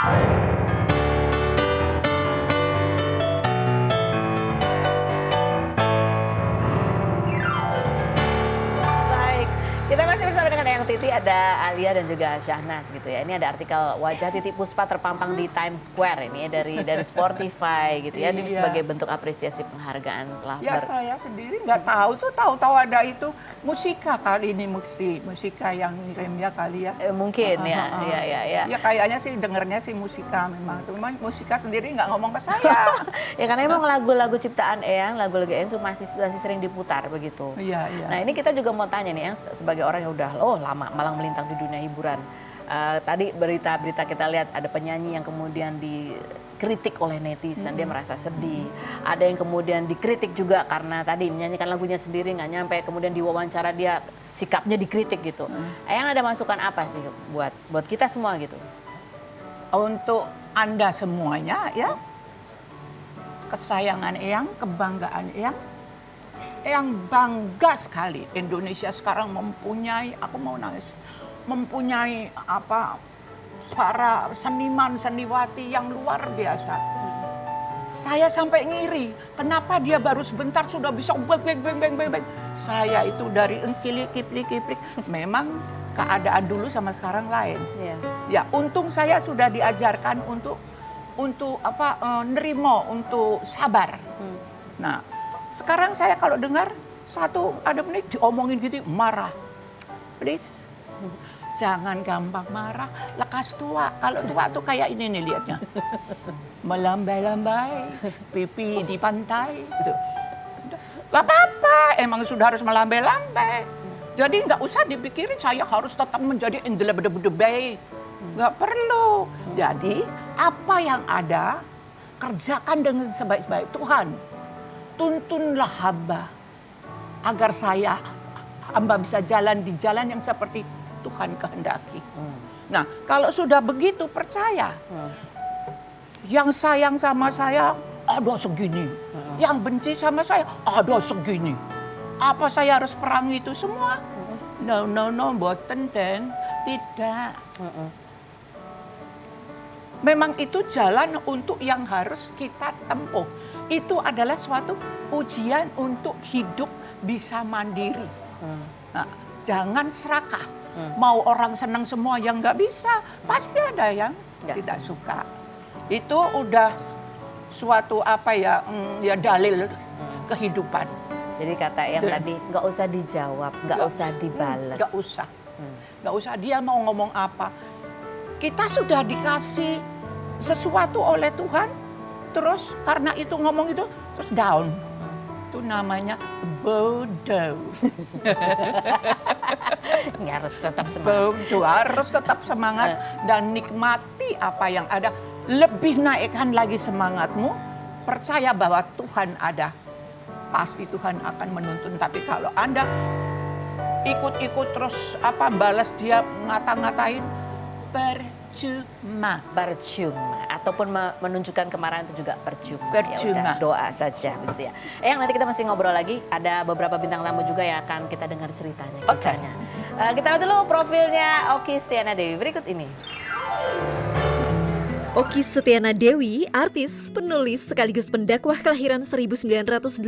Baik, kita masih bersama dengan Eyang Titi, ada Alia dan juga Syahnas gitu ya. Ini ada artikel wajah Titi Puspa terpampang di Times Square ini ya, dari Spotify gitu ya. Ini Iya. sebagai bentuk apresiasi penghargaan setelah Ya saya sendiri nggak tahu tuh, tahu-tahu ada itu Musika kali ini, Musika yang ngirim ya kali ya. Mungkin ya, ya. Ya kayaknya sih dengernya sih Musika memang. Cuman Musika sendiri nggak ngomong ke saya. Ya karena emang lagu-lagu ciptaan Eyang, lagu-lagu Eyang itu masih sering diputar begitu. Iya. Nah ini kita juga mau tanya nih Eyang, sebagai orang yang udah lama malang melintang di dunia hiburan. Tadi berita-berita kita lihat ada penyanyi yang kemudian dikritik oleh netizen, dia merasa sedih. Ada yang kemudian dikritik juga karena tadi menyanyikan lagunya sendiri nggak nyampe, kemudian diwawancara dia sikapnya dikritik gitu. Eyang ada masukan apa sih buat kita semua gitu? Untuk Anda semuanya ya, kesayangan Eyang, kebanggaan Eyang. Eyang bangga sekali Indonesia sekarang mempunyai, aku mau nangis, mempunyai para seniman seniwati yang luar biasa. Saya sampai ngiri, kenapa dia baru sebentar sudah bisa beng. Saya itu dari kiplik. Memang keadaan dulu sama sekarang lain. Iya. Ya, untung saya sudah diajarkan untuk nerimo, untuk sabar. Nah, sekarang saya kalau dengar ada menit diomongin gitu marah. Please, jangan gampang marah, lekas tua. Kalau tua tuh kayak ini nih lihatnya. Melambai-lambai, pipi di pantai. Gitu. Gak apa-apa, emang sudah harus melambai-lambai. Jadi nggak usah dipikirin saya harus tetap menjadi indelebedebedebay. Nggak perlu. Jadi apa yang ada, kerjakan dengan sebaik-baik Tuhan. Tuntunlah hamba agar hamba bisa jalan di jalan yang seperti Tuhan kehendaki. Nah, kalau sudah begitu percaya, yang sayang sama saya ada segini, yang benci sama saya ada segini. Apa saya harus perang itu semua? No, boten den, tidak. Memang itu jalan untuk yang harus kita tempuh. Itu adalah suatu ujian untuk hidup bisa mandiri. Nah, jangan serakah. Mau orang senang semua yang nggak bisa, pasti ada yang tidak suka. Itu udah suatu dalil kehidupan. Jadi kata yang tadi nggak usah dijawab, nggak usah dibalas. Nggak usah dia mau ngomong apa. Kita sudah dikasih sesuatu oleh Tuhan. Terus karena itu ngomong itu terus down. Itu namanya bodoh. Harus tetap semangat. Bodoh, harus tetap semangat dan nikmati apa yang ada. Lebih naikkan lagi semangatmu. Percaya bahwa Tuhan ada. Pasti Tuhan akan menuntun. Tapi kalau Anda ikut-ikut terus balas dia ngata-ngatain, percuma. Ataupun menunjukkan kemarahan itu juga percuma. Percuma. Ya udah, doa saja begitu ya. Yang nanti kita masih ngobrol lagi. Ada beberapa bintang tamu juga yang akan kita dengar ceritanya, kisahnya. Kita lihat dulu profilnya Okky Setiana Dewi berikut ini. Okky Setiana Dewi, artis, penulis, sekaligus pendakwah kelahiran 1989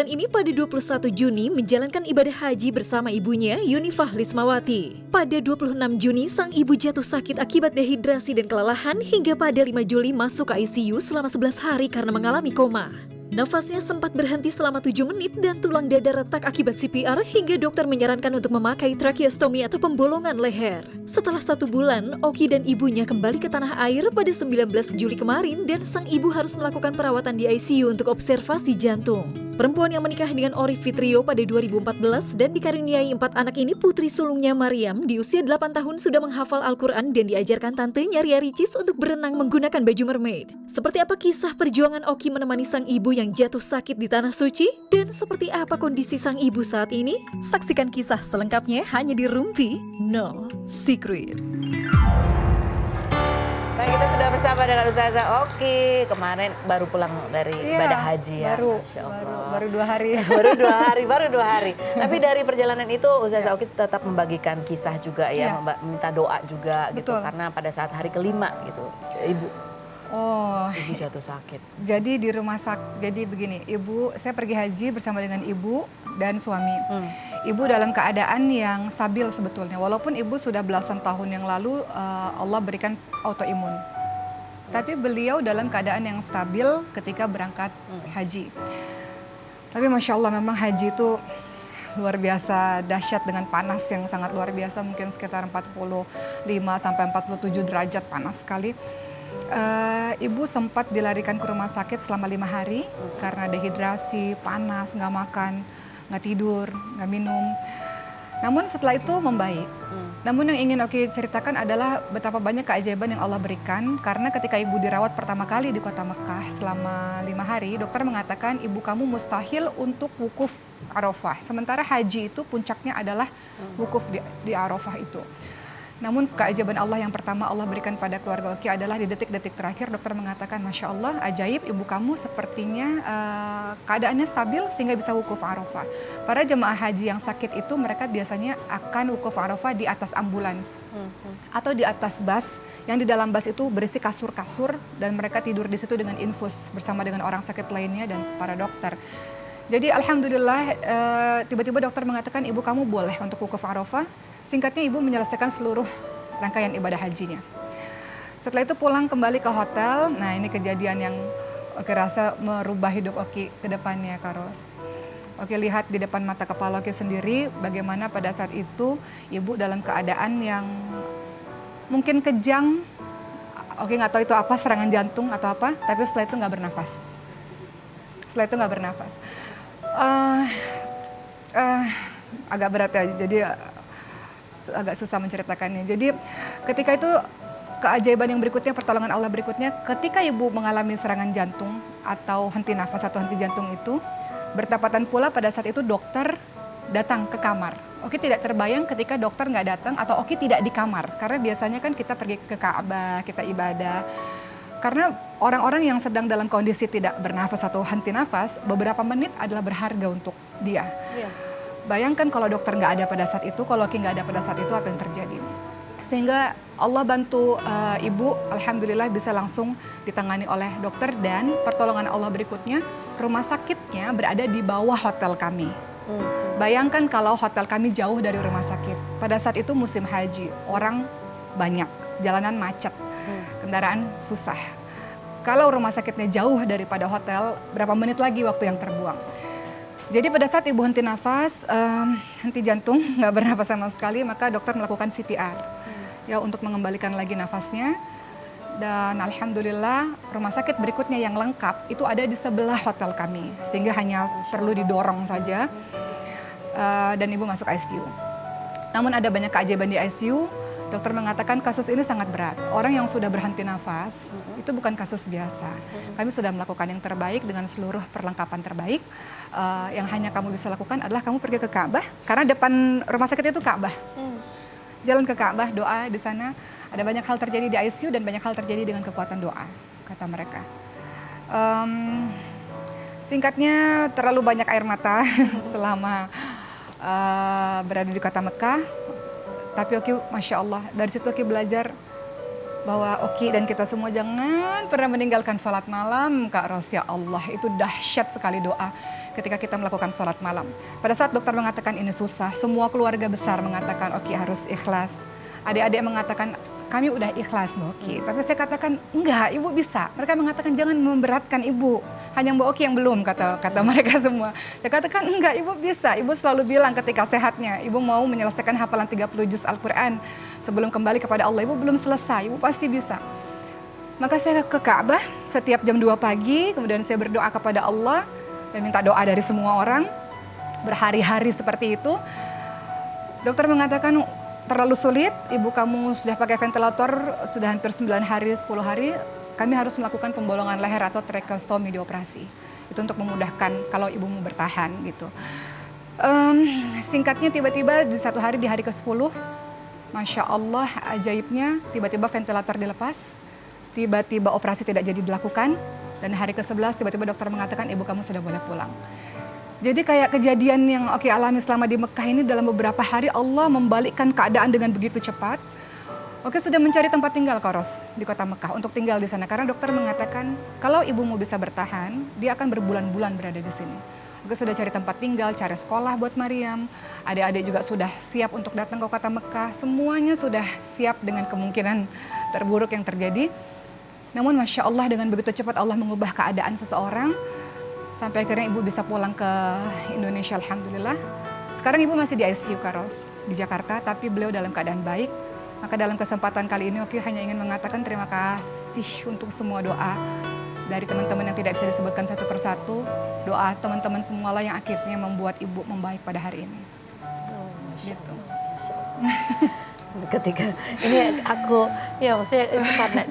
ini pada 21 Juni menjalankan ibadah haji bersama ibunya Yunifah Lismawati. Pada 26 Juni, sang ibu jatuh sakit akibat dehidrasi dan kelelahan hingga pada 5 Juli masuk ke ICU selama 11 hari karena mengalami koma. Nafasnya sempat berhenti selama 7 menit dan tulang dada retak akibat CPR hingga dokter menyarankan untuk memakai tracheostomi atau pembolongan leher. Setelah 1 bulan, Okky dan ibunya kembali ke tanah air pada 19 Juli kemarin dan sang ibu harus melakukan perawatan di ICU untuk observasi jantung. Perempuan yang menikah dengan Ori Fitrio pada 2014 dan dikaruniai 4 anak ini putri sulungnya Mariam di usia 8 tahun sudah menghafal Al-Quran dan diajarkan tantenya Ria Ricis untuk berenang menggunakan baju mermaid. Seperti apa kisah perjuangan Okky menemani sang ibu yang jatuh sakit di Tanah Suci? Dan seperti apa kondisi sang ibu saat ini? Saksikan kisah selengkapnya hanya di Rumpi No Secret. Baik, kita sudah bersama bersama dengan Ustazah Oki. Kemarin baru pulang dari ibadah haji ya. Masya Allah. Baru 2 hari. baru dua hari. Tapi dari perjalanan itu Ustazah Oki tetap membagikan kisah juga ya, minta doa juga gitu. Betul. Karena pada saat hari kelima gitu, ibu jatuh sakit. Jadi di rumah jadi begini, saya pergi haji bersama dengan ibu dan suami. Ibu dalam keadaan yang stabil sebetulnya, walaupun ibu sudah belasan tahun yang lalu Allah berikan autoimun. Tapi beliau dalam keadaan yang stabil ketika berangkat haji. Tapi Masya Allah memang haji itu luar biasa dahsyat dengan panas yang sangat luar biasa, mungkin sekitar 45 sampai 47 derajat panas sekali. Ibu sempat dilarikan ke rumah sakit selama 5 hari karena dehidrasi, panas, nggak makan, nggak tidur, nggak minum. Namun setelah itu membaik. Namun yang ingin Oki ceritakan adalah betapa banyak keajaiban yang Allah berikan, karena ketika ibu dirawat pertama kali di kota Mekah selama 5 hari, dokter mengatakan ibu kamu mustahil untuk wukuf Arafah. Sementara haji itu puncaknya adalah wukuf di Arafah itu. Namun keajaiban Allah yang pertama Allah berikan pada keluarga Oki adalah di detik-detik terakhir dokter mengatakan, Masya Allah, ajaib, ibu kamu sepertinya keadaannya stabil sehingga bisa wukuf Arafah. Para jemaah haji yang sakit itu mereka biasanya akan wukuf Arafah di atas ambulans atau di atas bus, yang di dalam bus itu berisi kasur-kasur dan mereka tidur di situ dengan infus bersama dengan orang sakit lainnya dan para dokter. Jadi alhamdulillah tiba-tiba dokter mengatakan ibu kamu boleh untuk wukuf Arafah. Singkatnya ibu menyelesaikan seluruh rangkaian ibadah hajinya. Setelah itu pulang kembali ke hotel. Nah ini kejadian yang Oki rasa merubah hidup Oki ke depannya, Kak Ros. Oki lihat di depan mata kepala Oki sendiri bagaimana pada saat itu ibu dalam keadaan yang mungkin kejang. Oki nggak tahu itu apa, serangan jantung atau apa, tapi setelah itu nggak bernafas. Agak berat ya, jadi agak susah menceritakannya. Jadi ketika itu keajaiban yang berikutnya, pertolongan Allah berikutnya, ketika ibu mengalami serangan jantung atau henti nafas atau henti jantung itu, bertepatan pula pada saat itu dokter datang ke kamar. Oki tidak terbayang ketika dokter nggak datang atau Oki tidak di kamar. Karena biasanya kan kita pergi ke Ka'bah, kita ibadah. Karena orang-orang yang sedang dalam kondisi tidak bernafas atau henti nafas, beberapa menit adalah berharga untuk dia. Bayangkan kalau dokter nggak ada pada saat itu, kalau Oki nggak ada pada saat itu, apa yang terjadi? Sehingga Allah bantu ibu, alhamdulillah bisa langsung ditangani oleh dokter, dan pertolongan Allah berikutnya, rumah sakitnya berada di bawah hotel kami. Bayangkan kalau hotel kami jauh dari rumah sakit. Pada saat itu musim haji, orang banyak, jalanan macet, kendaraan susah. Kalau rumah sakitnya jauh daripada hotel, berapa menit lagi waktu yang terbuang? Jadi pada saat ibu henti nafas, henti jantung, nggak bernafas sama sekali, maka dokter melakukan CPR ya untuk mengembalikan lagi nafasnya. Dan alhamdulillah rumah sakit berikutnya yang lengkap itu ada di sebelah hotel kami, sehingga hanya perlu didorong saja dan ibu masuk ICU. Namun ada banyak keajaiban di ICU. Dokter mengatakan kasus ini sangat berat. Orang yang sudah berhenti nafas itu bukan kasus biasa. Kami sudah melakukan yang terbaik dengan seluruh perlengkapan terbaik. Yang hanya kamu bisa lakukan adalah kamu pergi ke Ka'bah, karena depan rumah sakit itu Ka'bah. Jalan ke Ka'bah, doa di sana. Ada banyak hal terjadi di ICU dan banyak hal terjadi dengan kekuatan doa, kata mereka. Singkatnya terlalu banyak air mata selama berada di kota Mekah. Tapi Oki, Masya Allah, dari situ Oki belajar bahwa Oki dan kita semua jangan pernah meninggalkan sholat malam, Kak Ros. Ya Allah, itu dahsyat sekali doa ketika kita melakukan sholat malam. Pada saat dokter mengatakan ini susah, semua keluarga besar mengatakan Oki harus ikhlas. Adik-adik mengatakan kami udah ikhlas Mbak Oki, tapi saya katakan enggak, ibu bisa. Mereka mengatakan jangan memberatkan ibu, hanya Mbak Oki yang belum, kata mereka semua. Saya katakan enggak, ibu bisa. Ibu selalu bilang ketika sehatnya, ibu mau menyelesaikan hafalan 30 juz Al-Quran sebelum kembali kepada Allah. Ibu belum selesai, ibu pasti bisa. Maka saya ke Ka'bah setiap jam 2 pagi, kemudian saya berdoa kepada Allah dan minta doa dari semua orang. Berhari-hari seperti itu. Dokter mengatakan terlalu sulit, ibu kamu sudah pakai ventilator sudah hampir 9 hari, 10 hari, kami harus melakukan pembolongan leher atau tracheostomy di operasi. Itu untuk memudahkan kalau ibu mau bertahan gitu. Singkatnya tiba-tiba di satu hari, di hari ke-10, Masya Allah ajaibnya, tiba-tiba ventilator dilepas, tiba-tiba operasi tidak jadi dilakukan, dan hari ke-11 tiba-tiba dokter mengatakan ibu kamu sudah boleh pulang. Jadi kayak kejadian yang alami selama di Mekah ini, dalam beberapa hari Allah membalikkan keadaan dengan begitu cepat. Sudah mencari tempat tinggal Koros di kota Mekah untuk tinggal di sana, karena dokter mengatakan kalau ibumu bisa bertahan, dia akan berbulan-bulan berada di sini. Sudah cari tempat tinggal, cari sekolah buat Maryam, adik-adik juga sudah siap untuk datang ke kota Mekah, semuanya sudah siap dengan kemungkinan terburuk yang terjadi. Namun Masya Allah, dengan begitu cepat Allah mengubah keadaan seseorang, sampai akhirnya ibu bisa pulang ke Indonesia, alhamdulillah. Sekarang ibu masih di ICU Karos di Jakarta, tapi beliau dalam keadaan baik. Maka dalam kesempatan kali ini Oki hanya ingin mengatakan terima kasih untuk semua doa dari teman-teman yang tidak bisa disebutkan satu persatu. Doa teman-teman semualah yang akhirnya membuat ibu membaik pada hari ini. Gitu. Ketika ini aku, ya maksudnya itu karena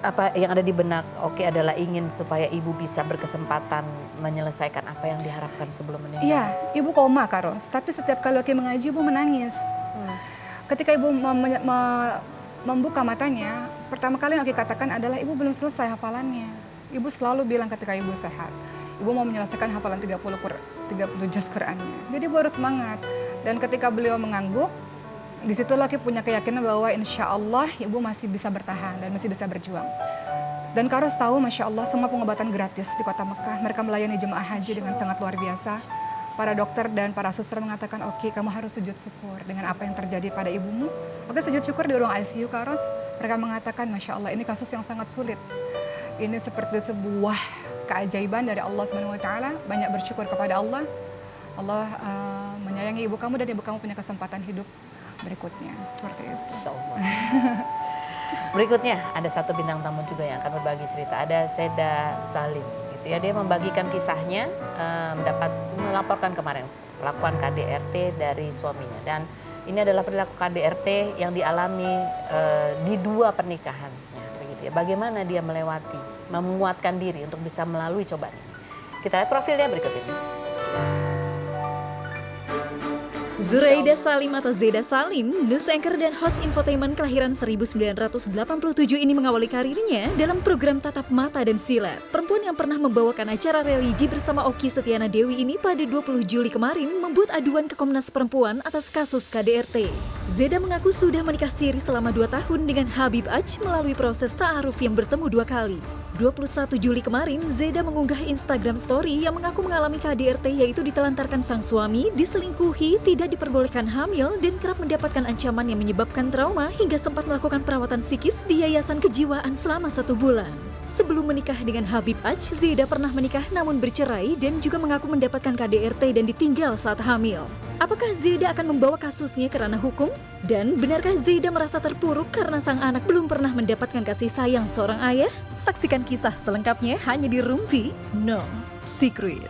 apa yang ada di benak Oki adalah ingin supaya ibu bisa berkesempatan menyelesaikan apa yang diharapkan sebelum meninggal. Iya, ibu koma Karos, tapi setiap kali Oki mengaji ibu menangis. Ketika ibu membuka matanya, pertama kali yang Oki katakan adalah ibu belum selesai hafalannya. Ibu selalu bilang ketika ibu sehat, ibu mau menyelesaikan hafalan 30 juz Qur'annya. Jadi ibu harus semangat. Dan ketika beliau mengangguk, di situ Oki punya keyakinan bahwa insya Allah ibu masih bisa bertahan dan masih bisa berjuang. Dan Karos tahu, Masya Allah, semua pengobatan gratis di kota Mekah. Mereka melayani jemaah haji dengan sangat luar biasa. Para dokter dan para suster mengatakan, oke, kamu harus sujud syukur dengan apa yang terjadi pada ibumu. Oke, sujud syukur di ruang ICU Karos. Mereka mengatakan, Masya Allah, ini kasus yang sangat sulit. Ini seperti sebuah keajaiban dari Allah SWT. Banyak bersyukur kepada Allah. Allah menyayangi ibu kamu dan ibu kamu punya kesempatan hidup berikutnya. Seperti itu. Berikutnya ada satu bintang tamu juga yang akan berbagi cerita. Ada Seda Salim. Ya, dia membagikan kisahnya, melaporkan kemarin perlakuan KDRT dari suaminya, dan ini adalah perilaku KDRT yang dialami di 2 pernikahannya, begitu ya. Bagaimana dia melewati, menguatkan diri untuk bisa melalui cobaan ini. Kita lihat profilnya berikut ini. Zuraida Salim atau Zeda Salim, news anchor dan host infotainment kelahiran 1987 ini mengawali karirnya dalam program Tatap Mata dan Silat. Perempuan yang pernah membawakan acara religi bersama Oki Setiana Dewi ini pada 20 Juli kemarin membuat aduan ke Komnas Perempuan atas kasus KDRT. Zeda mengaku sudah menikah siri selama 2 tahun dengan Habib Aj melalui proses ta'aruf yang bertemu 2 kali. 21 Juli kemarin, Zeda mengunggah Instagram story yang mengaku mengalami KDRT, yaitu ditelantarkan sang suami, diselingkuhi, tidak diperbolehkan hamil, dan kerap mendapatkan ancaman yang menyebabkan trauma hingga sempat melakukan perawatan psikis di Yayasan Kejiwaan selama 1 bulan. Sebelum menikah dengan Habib Aj, Zeda pernah menikah namun bercerai dan juga mengaku mendapatkan KDRT dan ditinggal saat hamil. Apakah Zeda akan membawa kasusnya ke ranah hukum? Dan benarkah Zeda merasa terpuruk karena sang anak belum pernah mendapatkan kasih sayang seorang ayah? Saksikan kisah selengkapnya hanya di Rumpi No Secret.